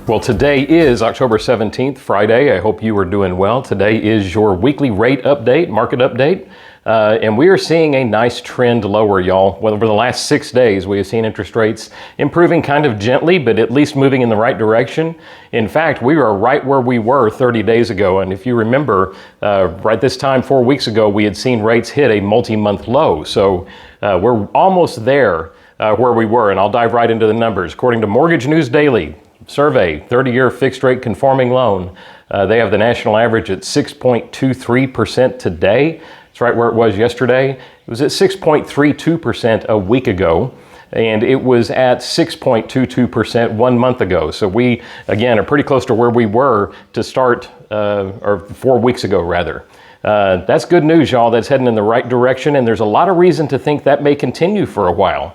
Well, today is October 17th, Friday. I hope you are doing well. Today is your weekly rate update, market update. And we are seeing a nice trend lower, y'all. Well, over the last 6 days, we have seen interest rates improving kind of gently, but at least moving in the right direction. In fact, we are right where we were 30 days ago. And if you remember, right this time 4 weeks ago, we had seen rates hit a multi-month low. So we're almost there where we were, and I'll dive right into the numbers. According to Mortgage News Daily survey, 30-year fixed rate conforming loan, they have the national average at 6.23% today. It's right where it was yesterday. It was at 6.32% a week ago, and it was at 6.22% 1 month ago. So we, again, are pretty close to where we were to start, or 4 weeks ago, rather. That's good news, y'all. That's heading in the right direction, and there's a lot of reason to think that may continue for a while.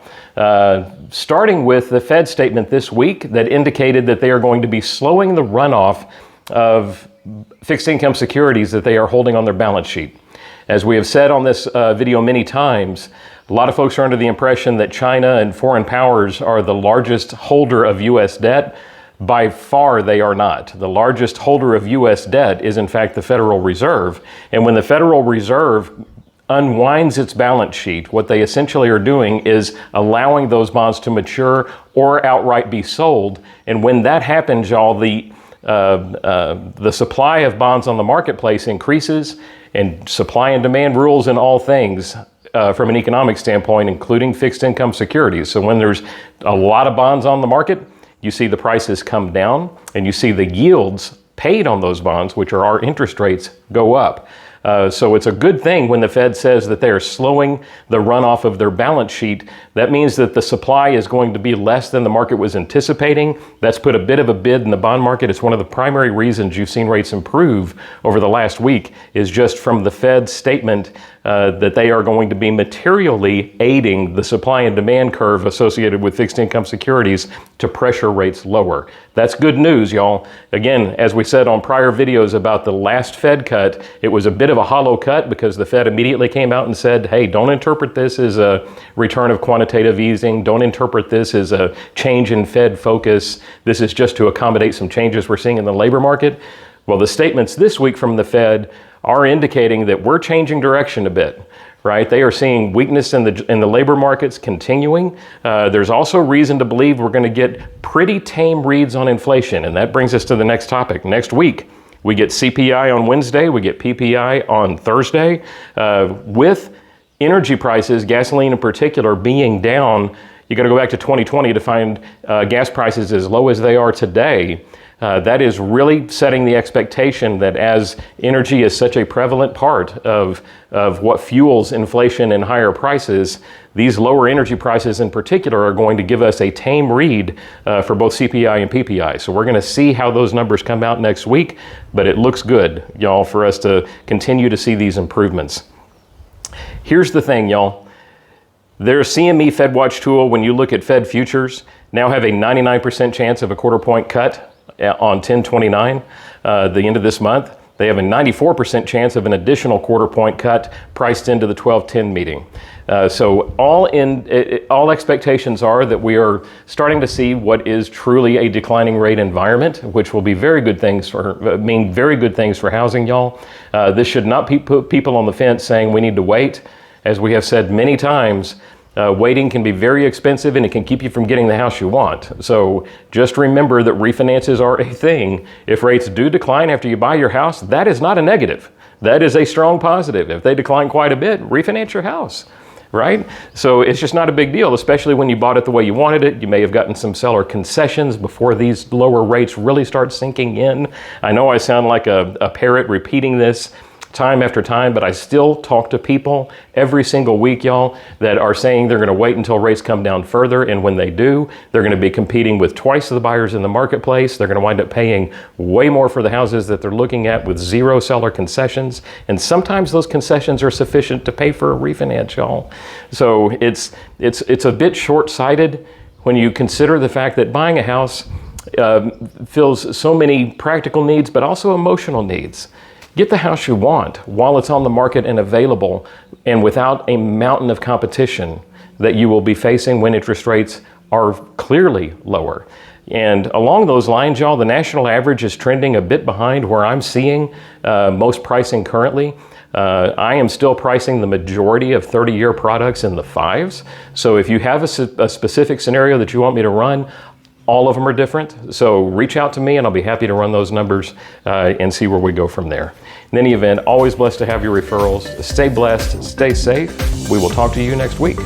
Starting with the Fed statement this week that indicated that they are going to be slowing the runoff of fixed income securities that they are holding on their balance sheet. As we have said on this video many times, a lot of folks are under the impression that China and foreign powers are the largest holder of U.S. debt. By far, they are not. The largest holder of U.S. debt is, in fact, the Federal Reserve. And when the Federal Reserve unwinds its balance sheet, what they essentially are doing is allowing those bonds to mature or outright be sold. And when that happens, y'all, the supply of bonds on the marketplace increases, and supply and demand rules in all things from an economic standpoint, including fixed income securities. So when there's a lot of bonds on the market, you see the prices come down, and you see the yields paid on those bonds, which are our interest rates, go up. So it's a good thing when the Fed says that they are slowing the runoff of their balance sheet. That means that the supply is going to be less than the market was anticipating. That's put a bit of a bid in the bond market. It's one of the primary reasons you've seen rates improve over the last week, is just from the Fed's statement that they are going to be materially aiding the supply and demand curve associated with fixed income securities to pressure rates lower. That's good news, y'all. Again, as we said on prior videos about the last Fed cut, it was a bit of a hollow cut because the Fed immediately came out and said, hey, don't interpret this as a return of quantitative easing. Don't interpret this as a change in Fed focus. This is just to accommodate some changes we're seeing in the labor market. Well, the statements this week from the Fed are indicating that we're changing direction a bit, right? They are seeing weakness in the labor markets continuing. There's also reason to believe we're going to get pretty tame reads on inflation. And that brings us to the next topic. Next week, we get CPI on Wednesday, we get PPI on Thursday. With energy prices, gasoline in particular, being down, you got to go back to 2020 to find gas prices as low as they are today. That is really setting the expectation that as energy is such a prevalent part of what fuels inflation and higher prices, these lower energy prices in particular are going to give us a tame read for both CPI and PPI. So we're going to see how those numbers come out next week, but it looks good, y'all, for us to continue to see these improvements. Here's the thing, y'all. Their CME FedWatch tool, when you look at Fed futures, now have a 99% chance of a quarter point cut on 10/29, the end of this month. They have a 94% chance of an additional quarter point cut priced into the 12/10 meeting. So all expectations are that we are starting to see what is truly a declining rate environment, which will be very good things mean very good things for housing, y'all. This should not put people on the fence saying we need to wait. As we have said many times, waiting can be very expensive, and it can keep you from getting the house you want. So just remember that refinances are a thing. If rates do decline after you buy your house, that is not a negative. That is a strong positive. If they decline quite a bit, refinance your house, right? So it's just not a big deal, especially when you bought it the way you wanted it. You may have gotten some seller concessions before these lower rates really start sinking in. I know I sound like a parrot repeating this time after time, but I still talk to people every single week, y'all, that are saying they're going to wait until rates come down further. And when they do, they're going to be competing with twice the buyers in the marketplace. They're going to wind up paying way more for the houses that they're looking at with zero seller concessions. And sometimes those concessions are sufficient to pay for a refinance, y'all. So it's a bit short-sighted when you consider the fact that buying a house fills so many practical needs, but also emotional needs. Get the house you want while it's on the market and available, and without a mountain of competition that you will be facing when interest rates are clearly lower. And along those lines, y'all, the national average is trending a bit behind where I'm seeing most pricing currently. I am still pricing the majority of 30-year products in the 5s. So if you have a specific scenario that you want me to run, all of them are different. So reach out to me and I'll be happy to run those numbers and see where we go from there. In any event, always blessed to have your referrals. Stay blessed, stay safe. We will talk to you next week.